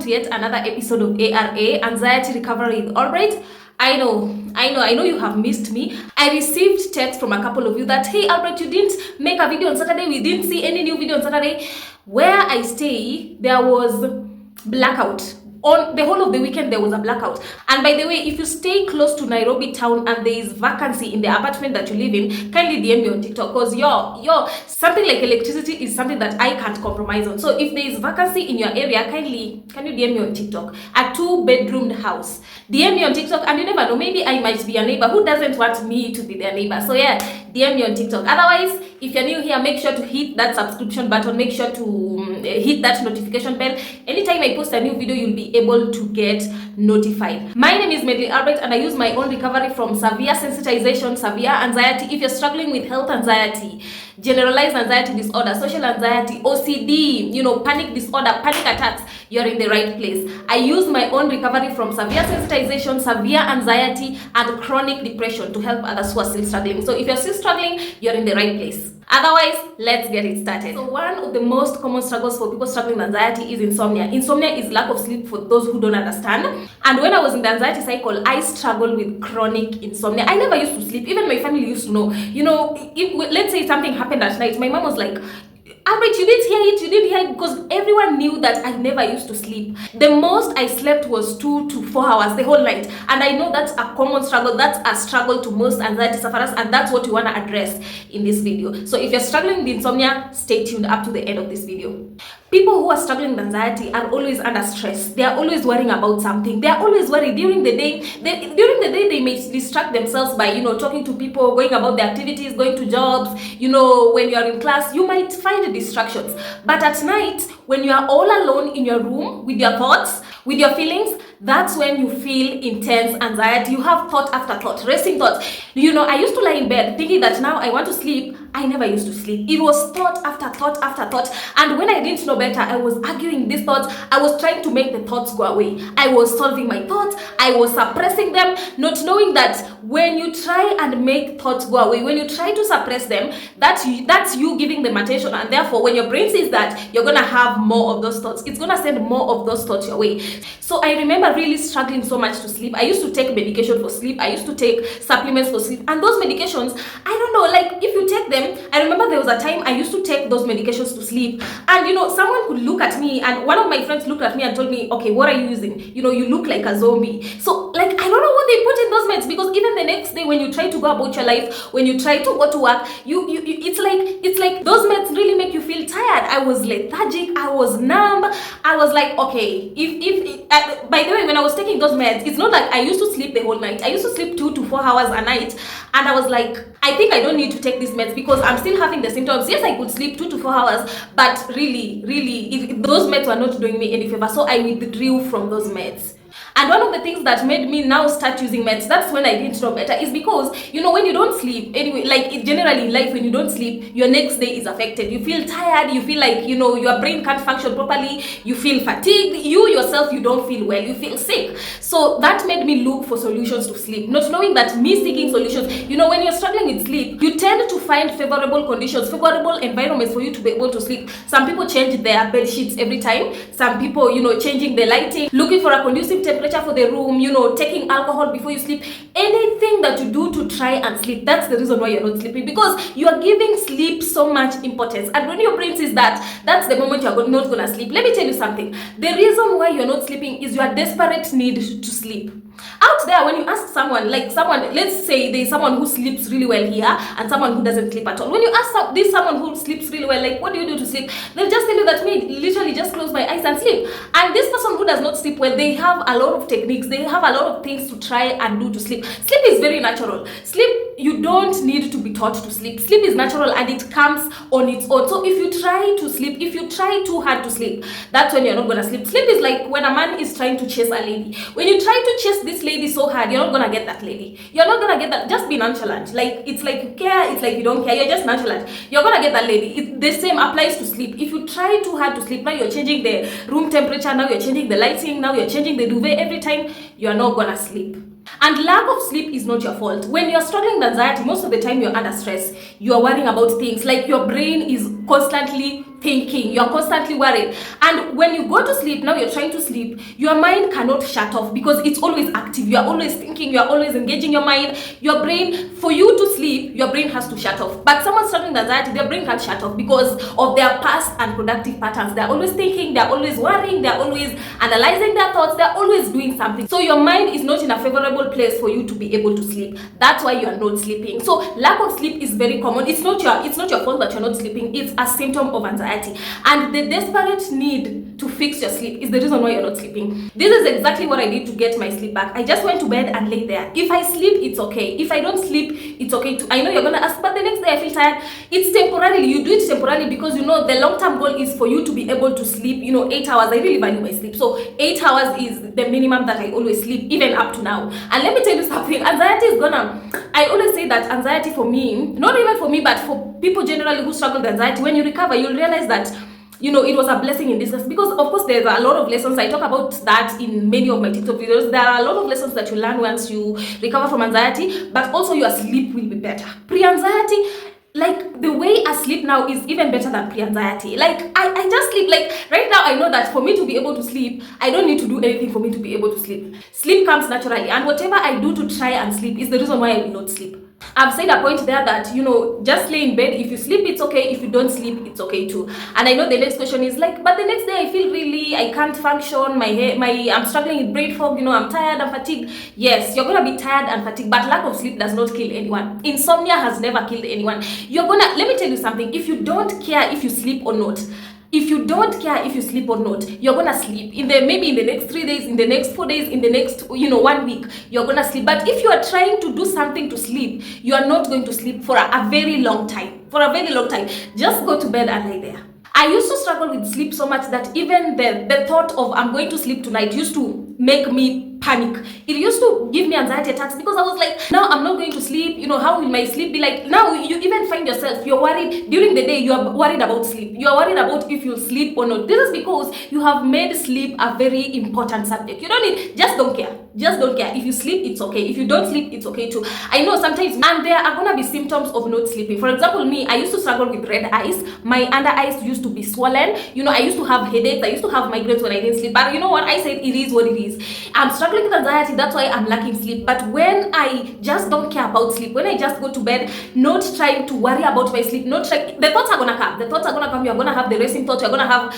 to yet another episode of ARA, Anxiety Recovery with Albright. I know you have missed me. I received text from a couple of you that, hey Albright, you didn't make a video on Saturday. We didn't see any new video on Saturday. Where I stay, there was blackout. On the whole of the weekend, there was a blackout. And by the way, if you stay close to Nairobi town and there is vacancy in the apartment that you live in, kindly DM me on TikTok, because something like electricity is something that I can't compromise on. So if there is vacancy in your area, kindly can you DM me on TikTok? A 2-bedroomed house. DM me on TikTok, and you never know, maybe I might be a neighbor who doesn't want me to be their neighbor. So yeah, DM me on TikTok. Otherwise, if you're new here, make sure to hit that subscription button. Make sure to hit that notification bell. Anytime I post a new video, you'll be able to get notified. My name is Medley Albright, and I use my own recovery from severe sensitization, severe anxiety. If you're struggling with health anxiety, generalized anxiety disorder, social anxiety, OCD, panic disorder, panic attacks, you're in the right place. I use my own recovery from severe sensitization, severe anxiety, and chronic depression to help others who are still struggling. So if you're still struggling, you're in the right place. Otherwise, let's get it started. So one of the most common struggles for people struggling with anxiety is insomnia. Insomnia is lack of sleep for those who don't understand. And when I was in the anxiety cycle, I struggled with chronic insomnia. I never used to sleep. Even my family used to know. If, let's say something happened at night, my mom was like, Albert, you didn't hear it, because everyone knew that I never used to sleep. The most I slept was 2 to 4 hours the whole night. And I know that's a common struggle. That's a struggle to most anxiety sufferers, and that's what we want to address in this video. So if you're struggling with insomnia, stay tuned up to the end of this video. People who are struggling with anxiety are always under stress. They are always worrying about something. They are always worried during the day. They may distract themselves by, talking to people, going about their activities, going to jobs. When you are in class, you might find distractions. But at night, when you are all alone in your room with your thoughts, with your feelings, that's when you feel intense anxiety. You have thought after thought, racing thoughts. I used to lie in bed thinking that now I want to sleep. I never used to sleep. It was thought after thought after thought. And when I didn't know better, I was arguing these thoughts. I was trying to make the thoughts go away. I was solving my thoughts. I was suppressing them, not knowing that when you try and make thoughts go away, when you try to suppress them, that's you giving them attention. And therefore, when your brain sees that, you're going to have more of those thoughts. It's going to send more of those thoughts your way. So I remember really struggling so much to sleep. I used to take medication for sleep. I used to take supplements for sleep. And those medications, I don't know, like if you take them, I remember there was a time I used to take those medications to sleep. And someone could look at me, and one of my friends looked at me and told me, okay, what are you using? You look like a zombie. So I don't know what they put in those meds, because even the next day when you try to go about your life, when you try to go to work, it's like those meds really make you feel tired. I was lethargic. I was numb. I was like, okay, by the way, when I was taking those meds, it's not like I used to sleep the whole night. I used to sleep 2 to 4 hours a night, and I was like, I think I don't need to take these meds because I'm still having the symptoms. Yes, I could sleep 2 to 4 hours, but really, those meds were not doing me any favor. So I withdrew from those meds. And one of the things that made me now start using meds, that's when I didn't know better, is because, when you don't sleep, anyway, generally in life, when you don't sleep, your next day is affected. You feel tired, you feel like, your brain can't function properly, you feel fatigued, you yourself, you don't feel well, you feel sick. So that made me look for solutions to sleep, not knowing that me seeking solutions, when you're struggling with sleep, you tend to find favorable conditions, favorable environments for you to be able to sleep. Some people change their bed sheets every time. Some people, changing the lighting, looking for a conducive temperature for the room, taking alcohol before you sleep. Anything that you do to try and sleep, that's the reason why you're not sleeping, because you are giving sleep so much importance. And when your brain says that, that's the moment you're not going to sleep. Let me tell you something. The reason why you're not sleeping is your desperate need to sleep. Out there, when you ask someone, let's say there's someone who sleeps really well here and someone who doesn't sleep at all. When you ask someone who sleeps really well, what do you do to sleep? They'll just tell you that, me, literally just close my eyes and sleep. And this person who does not sleep well, they have a lot of techniques. They have a lot of things to try and do to sleep. Sleep is very natural. Sleep, you don't need to be taught to sleep. Sleep is natural and it comes on its own. So if you try to sleep, if you try too hard to sleep, that's when you're not going to sleep. Sleep is like when a man is trying to chase a lady. When you try to chase this lady so hard, you're not gonna get that lady. You're not gonna get that. Just be nonchalant. It's like you care, it's like you don't care. You're just nonchalant. You're gonna get that lady. The same applies to sleep. If you try too hard to sleep, now you're changing the room temperature, now you're changing the lighting, now you're changing the duvet every time, you're not gonna sleep. And lack of sleep is not your fault. When you're struggling with anxiety, most of the time you're under stress. You are worrying about things, like your brain is constantly thinking, you're constantly worried. And when you go to sleep, now you're trying to sleep, your mind cannot shut off because it's always active. You're always thinking, you're always engaging your mind. Your brain, for you to sleep, your brain has to shut off. But someone struggling with anxiety, their brain can't shut off because of their past unproductive patterns. They're always thinking, they're always worrying, they're always analyzing their thoughts, they're always doing something. So your mind is not in a favorable place for you to be able to sleep. That's why you are not sleeping. So lack of sleep is very common. It's not your fault that you're not sleeping. It's a symptom of anxiety. And the desperate need to fix your sleep is the reason why you're not sleeping. This is exactly what I did to get my sleep back. I just went to bed and lay there. If I sleep, it's okay. If I don't sleep, it's okay too. I know you're gonna ask, but the next day I feel tired. It's temporarily. You do it temporarily because you know the long-term goal is for you to be able to sleep, 8 hours. I really value my sleep. So 8 hours is the minimum that I always sleep, even up to now. And let me tell you something, anxiety is I always say that anxiety for me, not even for me, but for people generally who struggle with anxiety, when you recover, you'll realize that it was a blessing in disguise, because of course there's a lot of lessons. I talk about that in many of my TikTok videos. There are a lot of lessons that you learn once you recover from anxiety, but also your sleep will be better. Pre-anxiety, like the way I sleep now is even better than pre-anxiety. Like I just sleep. Like right now I know that for me to be able to sleep, I don't need to do anything for me to be able to sleep. Sleep comes naturally, and whatever I do to try and sleep is the reason why I will not sleep. I've said a point there that just lay in bed. If you sleep, it's okay. If you don't sleep, it's okay too. And I know the next question is like, but the next day I feel I can't function. I'm struggling with brain fog. I'm tired, I'm fatigued. Yes, you're gonna be tired and fatigued, but lack of sleep does not kill anyone. Insomnia has never killed anyone. Let me tell you something. If you don't care if you sleep or not, if you don't care if you sleep or not, you're gonna sleep maybe in the next 3 days, in the next 4 days, in the next 1 week, you're gonna sleep. But if you are trying to do something to sleep, you are not going to sleep for a very long time. Just go to bed and lie there. I used to struggle with sleep so much that even the thought of I'm going to sleep tonight used to make me panic. It used to give me anxiety attacks because I was like, now I'm not going to sleep. How will my sleep be like? Now you even find yourself, you're worried during the day. You are worried about sleep. You are worried about if you'll sleep or not. This is because you have made sleep a very important subject. Just don't care. If you sleep, it's okay. If you don't sleep, it's okay too. I know sometimes, and there are gonna be symptoms of not sleeping. For example, me, I used to struggle with red eyes. My under eyes used to be swollen. I used to have headaches. I used to have migraines when I didn't sleep. But you know what? I said it is what it is. I'm struggling with anxiety. That's why I'm lacking sleep. But when I just don't care about sleep, when I just go to bed, not trying to worry about my sleep, the thoughts are gonna come. You're gonna have the racing thoughts. You're gonna have,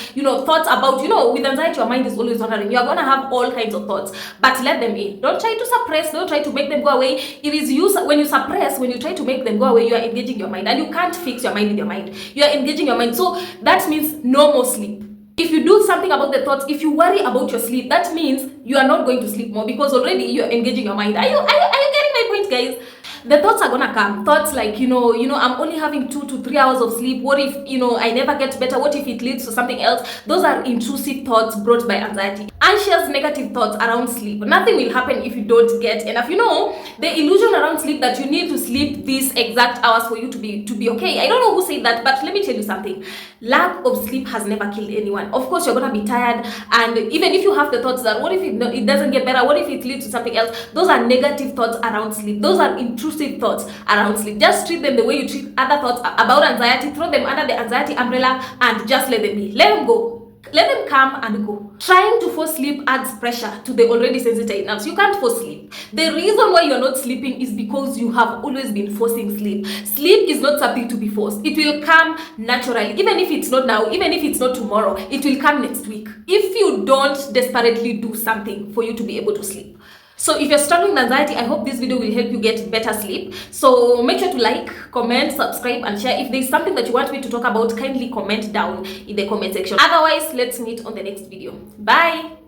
thoughts about, with anxiety, your mind is always wandering. You're gonna have all kinds of thoughts. But let them in. Don't try to suppress. Don't try to make them go away. It is you. When you suppress, when you try to make them go away, you are engaging your mind, and you can't fix your mind with your mind. You are engaging your mind. So that means no more sleep. If you do something about the thoughts, if you worry about your sleep, that means you are not going to sleep more because already you are engaging your mind. Are you getting my point, guys? The thoughts are gonna come. Thoughts like, I'm only having 2 to 3 hours of sleep. What if, I never get better? What if it leads to something else? Those are intrusive thoughts brought by anxiety. Anxious, negative thoughts around sleep. Nothing will happen if you don't get enough. The illusion around sleep that you need to sleep these exact hours for you to be okay. I don't know who said that, but let me tell you something. Lack of sleep has never killed anyone. Of course, you're gonna be tired, and even if you have the thoughts that what if it doesn't get better? What if it leads to something else? Those are negative thoughts around sleep. Those are intrusive thoughts around sleep. Just treat them the way you treat other thoughts about anxiety. Throw them under the anxiety umbrella and just let them be. Let them go. Let them come and go. Trying to force sleep adds pressure to the already sensitive nerves. You can't force sleep. The reason why you're not sleeping is because you have always been forcing sleep. Sleep is not something to be forced. It will come naturally. Even if it's not now, even if it's not tomorrow, it will come next week. If you don't desperately do something for you to be able to sleep. So if you're struggling with anxiety, I hope this video will help you get better sleep. So make sure to like, comment, subscribe, and share. If there's something that you want me to talk about, kindly comment down in the comment section. Otherwise, let's meet on the next video. Bye.